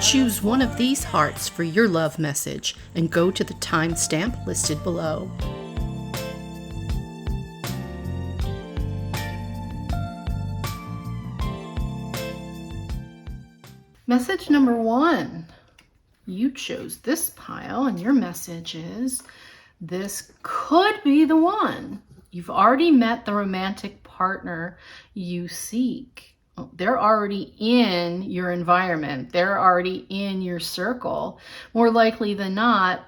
Choose one of these hearts for your love message and go to the timestamp listed below. Message number 1. You chose this pile and your message is, this could be the one. You've already met the romantic partner you seek. They're already in your environment. They're already in your circle. More likely than not,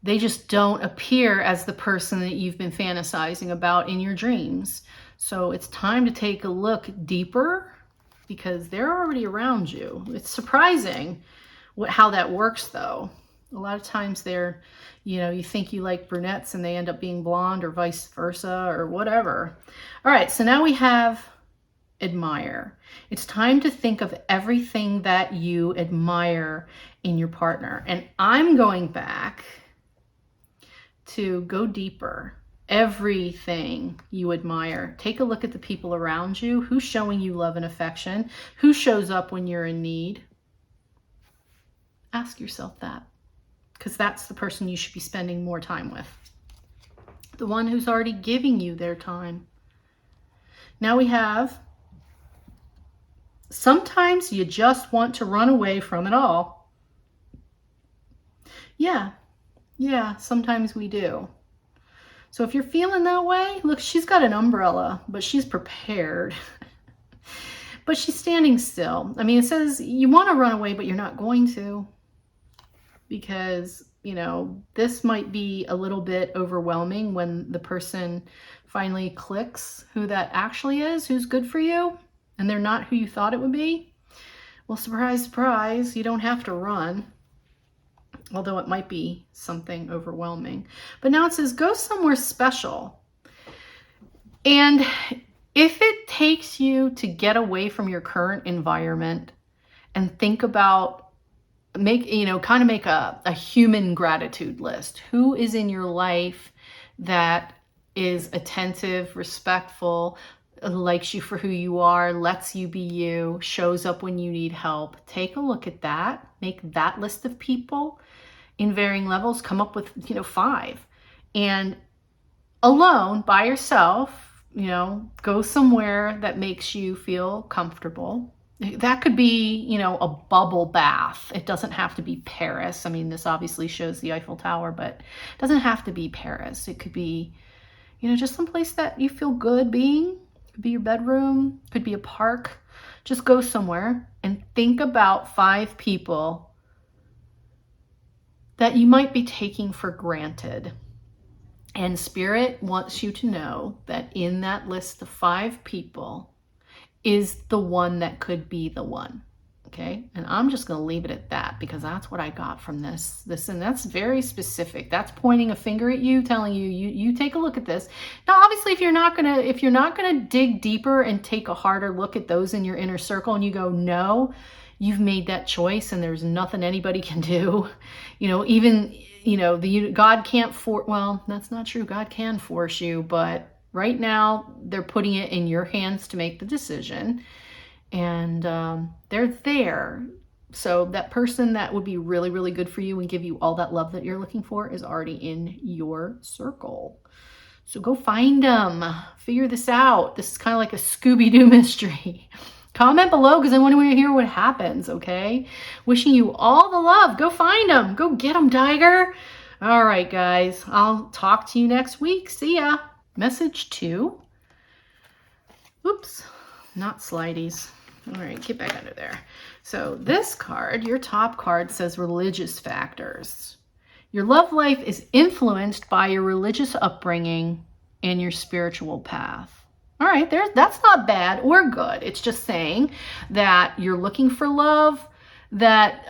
they just don't appear as the person that you've been fantasizing about in your dreams. So it's time to take a look deeper because they're already around you. It's surprising how that works though. A lot of times they're, you think you like brunettes and they end up being blonde or vice versa or whatever. All right, so now we have admire. It's time to think of everything that you admire in your partner. And I'm going back to go deeper. Everything you admire. Take a look at the people around you. Who's showing you love and affection? Who shows up when you're in need? Ask yourself that, because that's the person you should be spending more time with. The one who's already giving you their time. Now we have, sometimes you just want to run away from it all. Yeah, sometimes we do. So if you're feeling that way, look, she's got an umbrella, but she's prepared. But she's standing still. I mean, it says you want to run away, but you're not going to. Because, this might be a little bit overwhelming when the person finally clicks who that actually is, who's good for you, and they're not who you thought it would be. Well, surprise, surprise, you don't have to run. Although it might be something overwhelming. But now it says, go somewhere special. And if it takes you to get away from your current environment and think about, make a human gratitude list. Who is in your life that is attentive, respectful, likes you for who you are, lets you be you, shows up when you need help? Take a look at that. Make that list of people in varying levels. Come up with, 5. And alone, by yourself, go somewhere that makes you feel comfortable. That could be, a bubble bath. It doesn't have to be Paris. I mean, this obviously shows the Eiffel Tower, but it doesn't have to be Paris. It could be, just someplace that you feel good being. It could be your bedroom, could be a park. Just go somewhere and think about 5 people that you might be taking for granted. And Spirit wants you to know that in that list of 5 people is the one that could be the one. Okay. And I'm just going to leave it at that because that's what I got from this, and that's very specific. That's pointing a finger at you, telling you take a look at this. Now, obviously, if you're not going to dig deeper and take a harder look at those in your inner circle and you go, no, you've made that choice and there's nothing anybody can do, God can't well, that's not true. God can force you, but right now they're putting it in your hands to make the decision. And they're there. So that person that would be really, really good for you and give you all that love that you're looking for is already in your circle. So go find them. Figure this out. This is kind of like a Scooby-Doo mystery. Comment below because I want to hear what happens, okay? Wishing you all the love. Go find them. Go get them, Tiger. All right, guys. I'll talk to you next week. See ya. Message 2. Oops. Not slideys. All right, get back under there. So this card, your top card, says religious factors. Your love life is influenced by your religious upbringing and your spiritual path. All right, that's not bad or good. It's just saying that you're looking for love, that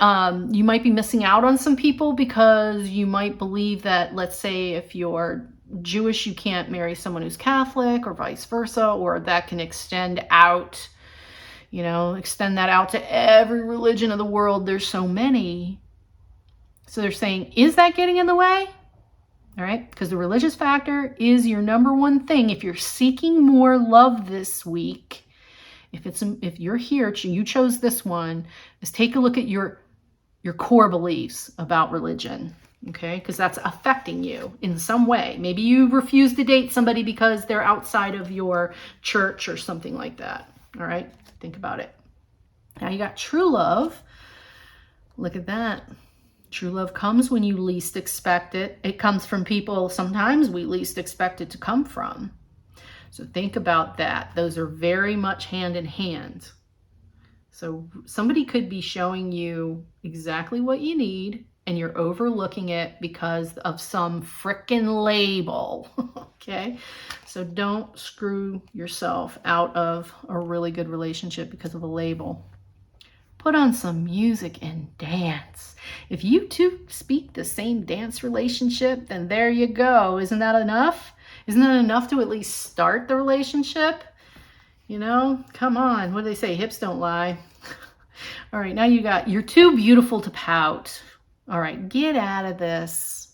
you might be missing out on some people because you might believe that, let's say, if you're Jewish, you can't marry someone who's Catholic or vice versa, or that can extend out, extend that out to every religion of the world. There's so many. So they're saying, is that getting in the way? All right, because the religious factor is your number one thing. If you're seeking more love this week, if you're here, you chose this one, is take a look at your your core beliefs about religion. Okay, because that's affecting you in some way. Maybe you refuse to date somebody because they're outside of your church or something like that. All right, think about it. Now you got true love. Look at that. True love comes when you least expect it. It comes from people sometimes we least expect it to come from. So think about that. Those are very much hand in hand. So somebody could be showing you exactly what you need, and you're overlooking it because of some frickin' label. Okay? So don't screw yourself out of a really good relationship because of a label. Put on some music and dance. If you two speak the same dance relationship, then there you go. Isn't that enough? Isn't that enough to at least start the relationship? You know, come on. What do they say? Hips don't lie. All right, now you're too beautiful to pout. All right, get out of this.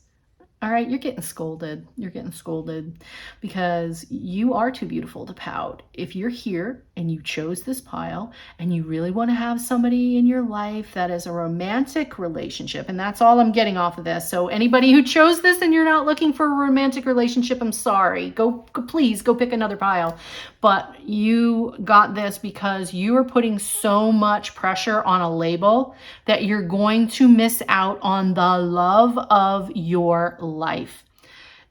All right, you're getting scolded. You're getting scolded because you are too beautiful to pout. If you're here and you chose this pile and you really want to have somebody in your life that is a romantic relationship, and that's all I'm getting off of this. So anybody who chose this and you're not looking for a romantic relationship, I'm sorry. Please go pick another pile. But you got this because you are putting so much pressure on a label that you're going to miss out on the love of your life.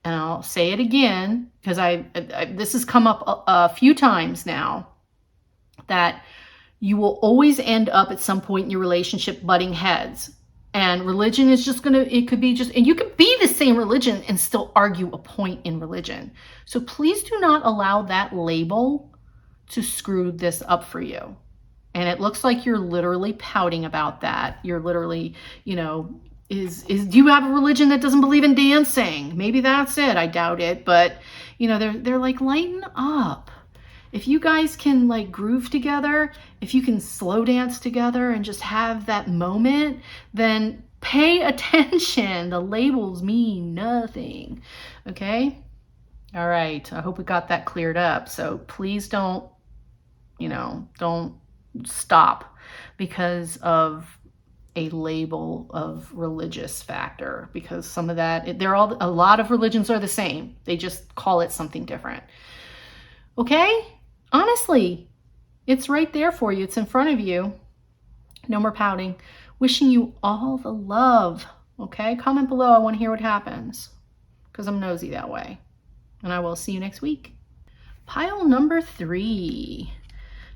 And I'll say it again because this has come up a few times now, that you will always end up at some point in your relationship butting heads. And religion is just it could be just, and you could be the same religion and still argue a point in religion. So please do not allow that label to screw this up for you. And it looks like you're literally pouting about that. You're literally, you know, do you have a religion that doesn't believe in dancing? Maybe that's it. I doubt it. But, you know, they're like, lighten up. If you guys can like groove together, if you can slow dance together and just have that moment, then pay attention. The labels mean nothing. Okay? All right. I hope we got that cleared up. So please don't stop because of a label of religious factor, because some of that, a lot of religions are the same. They just call it something different. Okay? Honestly, it's right there for you. It's in front of you. No more pouting. Wishing you all the love. Okay? Comment below. I want to hear what happens because I'm nosy that way. And I will see you next week. Pile number 3.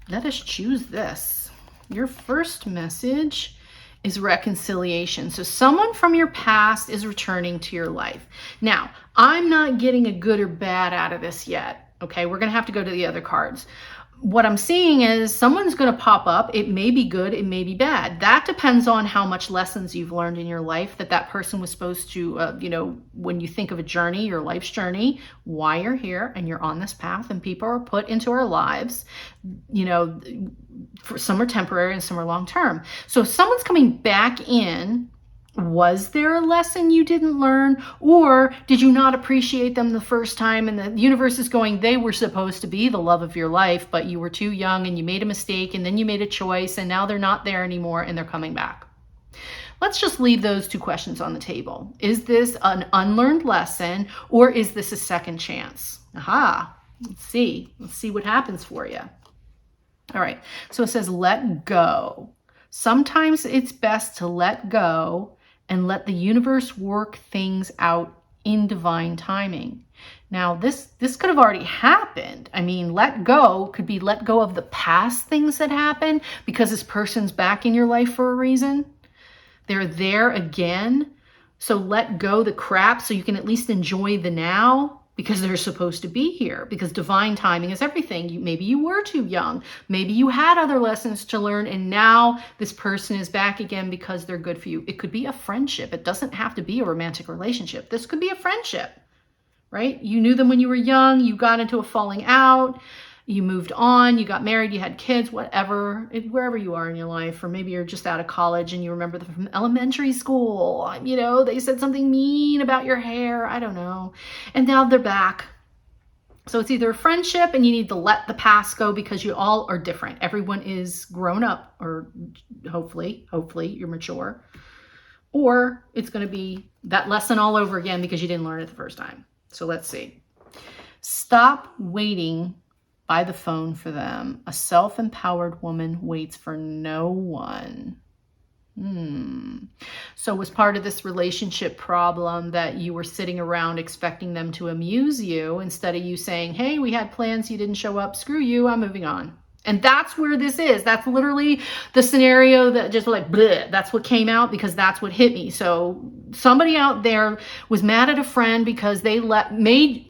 Let us choose this. Your first message is reconciliation. So someone from your past is returning to your life. Now, I'm not getting a good or bad out of this yet. Okay, we're going to have to go to the other cards. What I'm seeing is someone's going to pop up. It may be good, it may be bad. That depends on how much lessons you've learned in your life that person was supposed to, when you think of a journey, your life's journey, why you're here and you're on this path and people are put into our lives, for some are temporary and some are long term. So if someone's coming back in, was there a lesson you didn't learn, or did you not appreciate them the first time and the universe is going, they were supposed to be the love of your life, but you were too young and you made a mistake and then you made a choice and now they're not there anymore and they're coming back. Let's just leave those two questions on the table. Is this an unlearned lesson or is this a second chance? Aha, let's see what happens for you. All right, so it says let go. Sometimes it's best to let go and let the universe work things out in divine timing. Now, this could have already happened. I mean, let go could be let go of the past things that happened because this person's back in your life for a reason. They're there again. So let go the crap so you can at least enjoy the now because they're supposed to be here, because divine timing is everything. Maybe you were too young. Maybe you had other lessons to learn and now this person is back again because they're good for you. It could be a friendship. It doesn't have to be a romantic relationship. This could be a friendship, right? You knew them when you were young. You got into a falling out. You moved on, you got married, you had kids, whatever, wherever you are in your life, or maybe you're just out of college and you remember them from elementary school. They said something mean about your hair, I don't know. And now they're back. So it's either a friendship and you need to let the past go because you all are different. Everyone is grown up, or hopefully you're mature. or it's going to be that lesson all over again because you didn't learn it the first time. So let's see. Stop waiting by the phone for them. A self-empowered woman waits for no one. So was part of this relationship problem that you were sitting around expecting them to amuse you instead of you saying, hey, we had plans, you didn't show up, screw you, I'm moving on. And that's where this is. That's literally the scenario that just like, bleh, that's what came out because that's what hit me. So somebody out there was mad at a friend because they made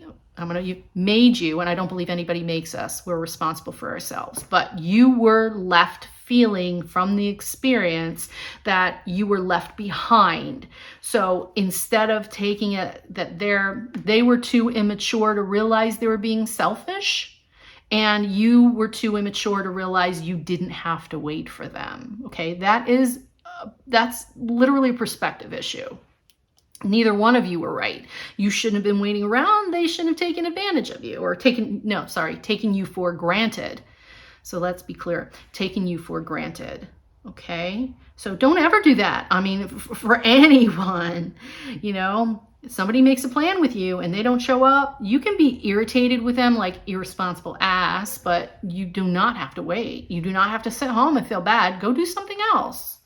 you, and I don't believe anybody makes us. We're responsible for ourselves. But you were left feeling from the experience that you were left behind. So instead of taking it that they were too immature to realize they were being selfish, and you were too immature to realize you didn't have to wait for them. Okay, that's literally a perspective issue. Neither one of you were right. You shouldn't have been waiting around. They shouldn't have taken advantage of you or taken you for granted. So let's be clear, taking you for granted. Okay, so don't ever do that. I mean, for anyone, if somebody makes a plan with you and they don't show up, you can be irritated with them like irresponsible ass, but you do not have to wait. You do not have to sit home and feel bad. Go do something else.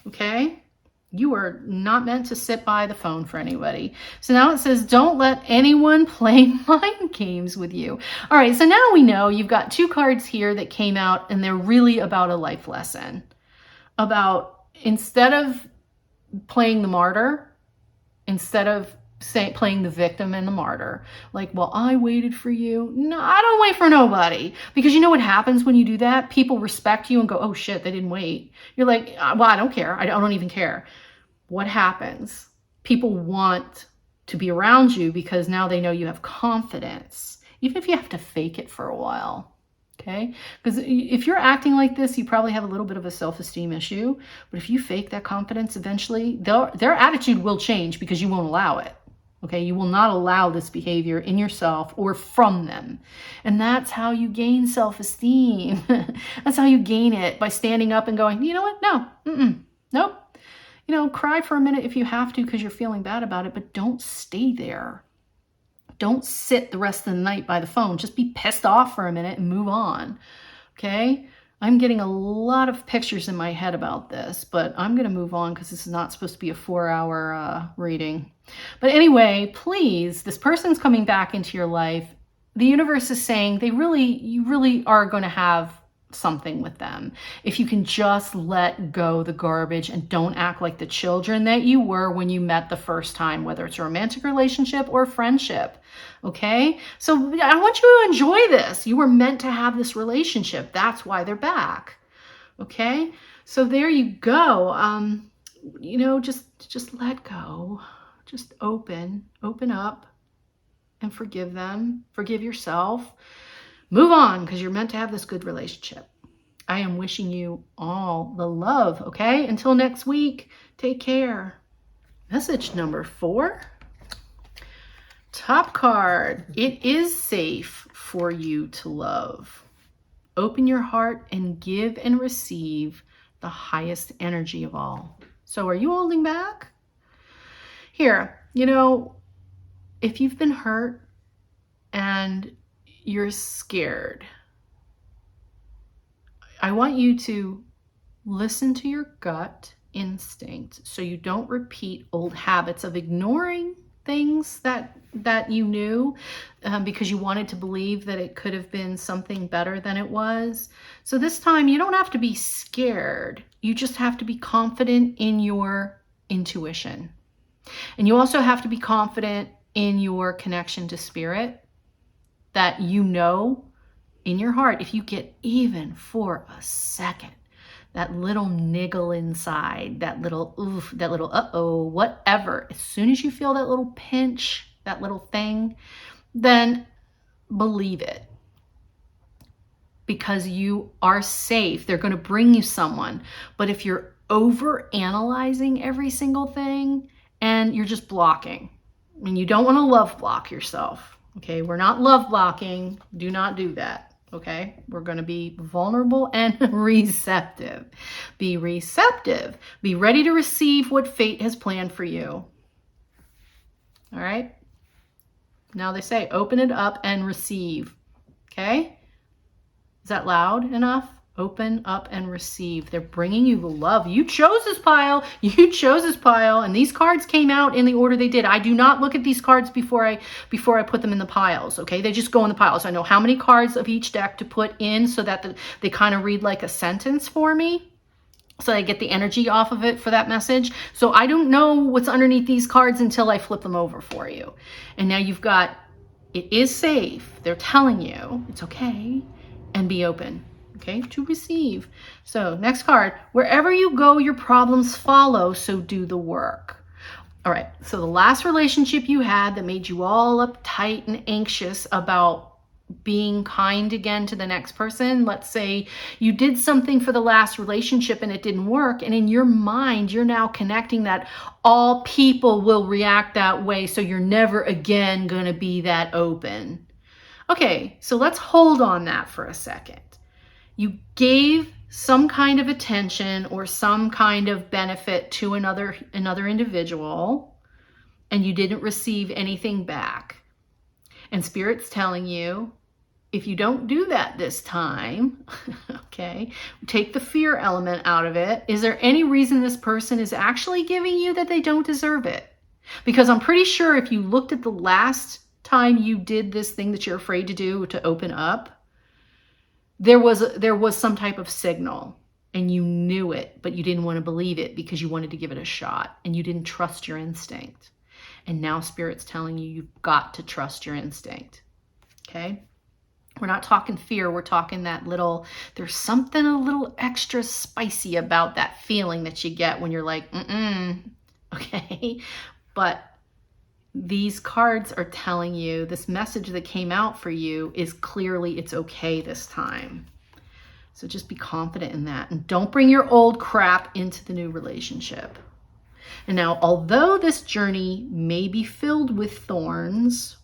Okay? You are not meant to sit by the phone for anybody. So now it says, don't let anyone play mind games with you. All right, so now we know you've got 2 cards here that came out and they're really about a life lesson. About instead of playing the martyr, instead of playing the victim and the martyr, like, well, I waited for you. No, I don't wait for nobody. Because you know what happens when you do that? People respect you and go, oh shit, they didn't wait. You're like, well, I don't care. I don't even care. What happens? People want to be around you because now they know you have confidence, even if you have to fake it for a while. Okay? Because if you're acting like this, you probably have a little bit of a self-esteem issue. But if you fake that confidence, eventually their attitude will change because you won't allow it. Okay? You will not allow this behavior in yourself or from them. And that's how you gain self-esteem. That's how you gain it, by standing up and going, you know what? No. Nope. Cry for a minute if you have to because you're feeling bad about it, but don't stay there. Don't sit the rest of the night by the phone. Just be pissed off for a minute and move on. Okay? I'm getting a lot of pictures in my head about this, but I'm going to move on because this is not supposed to be a 4-hour reading. But anyway, please, this person's coming back into your life. The universe is saying you really are going to have something with them. If you can just let go the garbage and don't act like the children that you were when you met the first time, whether it's a romantic relationship or friendship. Okay? So I want you to enjoy this. You were meant to have this relationship. That's why they're back. Okay? So there you go. Just let go. Just open up and forgive them. Forgive yourself. Move on, because you're meant to have this good relationship. I am wishing you all the love, okay? Until next week, take care. Message number 4. Top card. It is safe for you to love. Open your heart and give and receive the highest energy of all. So are you holding back? Here, if you've been hurt and you're scared, I want you to listen to your gut instinct so you don't repeat old habits of ignoring things that you knew because you wanted to believe that it could have been something better than it was. So this time you don't have to be scared. You just have to be confident in your intuition. And you also have to be confident in your connection to spirit, that in your heart, if you get even for a second, that little niggle inside, that little oof, that little uh-oh, whatever, as soon as you feel that little pinch, that little thing, then believe it. Because you are safe. They're going to bring you someone. But if you're over analyzing every single thing and you're just blocking, and you don't want to love block yourself. Okay, we're not love blocking. Do not do that. Okay, we're going to be vulnerable and receptive. Be receptive. Be ready to receive what fate has planned for you. All right. Now they say open it up and receive. Okay. Is that loud enough? Open up and receive. They're bringing you the love. You chose this pile. You chose this pile. And these cards came out in the order they did. I do not look at these cards before I put them in the piles. Okay. They just go in the piles. I know how many cards of each deck to put in so that they kind of read like a sentence for me. So I get the energy off of it for that message. So I don't know what's underneath these cards until I flip them over for you. And now you've got, it is safe. They're telling you it's okay. And be open. Okay, to receive. So next card, wherever you go, your problems follow, so do the work. All right, so the last relationship you had that made you all uptight and anxious about being kind again to the next person. Let's say you did something for the last relationship and it didn't work. And in your mind, you're now connecting that all people will react that way. So you're never again going to be that open. Okay, so let's hold on that for a second. You gave some kind of attention or some kind of benefit to another individual, and you didn't receive anything back. And Spirit's telling you, if you don't do that this time, okay, take the fear element out of it. Is there any reason this person is actually giving you that they don't deserve it? Because I'm pretty sure if you looked at the last time you did this thing that you're afraid to do, to open up, there was some type of signal and you knew it, but you didn't want to believe it because you wanted to give it a shot and you didn't trust your instinct. And now Spirit's telling you you've got to trust your instinct. Okay? We're not talking fear. We're talking that little, there's something a little extra spicy about that feeling that you get when you're like, okay? But these cards are telling you this message that came out for you is clearly it's okay this time. So just be confident in that. And don't bring your old crap into the new relationship. And now, although this journey may be filled with thorns,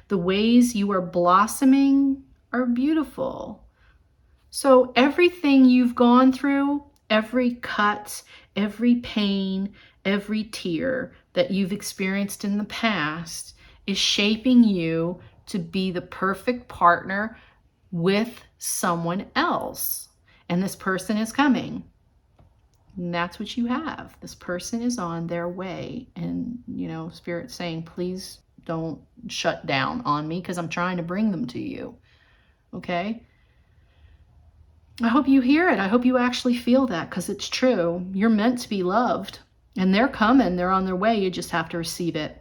the ways you are blossoming are beautiful. So everything you've gone through, every cut, every pain, every tear that you've experienced in the past is shaping you to be the perfect partner with someone else. And this person is coming. And that's what you have. This person is on their way. And, Spirit's saying, please don't shut down on me because I'm trying to bring them to you. Okay? I hope you hear it. I hope you actually feel that because it's true. You're meant to be loved. And they're coming. They're on their way. You just have to receive it.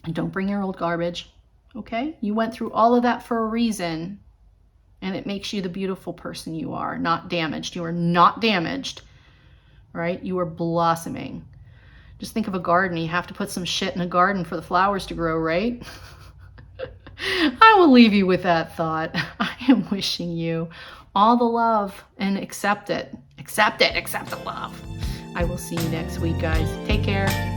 And don't bring your old garbage. Okay? You went through all of that for a reason. And it makes you the beautiful person you are, not damaged. You are not damaged. Right? You are blossoming. Just think of a garden. You have to put some shit in a garden for the flowers to grow, right? I will leave you with that thought. I am wishing you all the love and accept it. Accept it. Accept the love. I will see you next week, guys. Take care.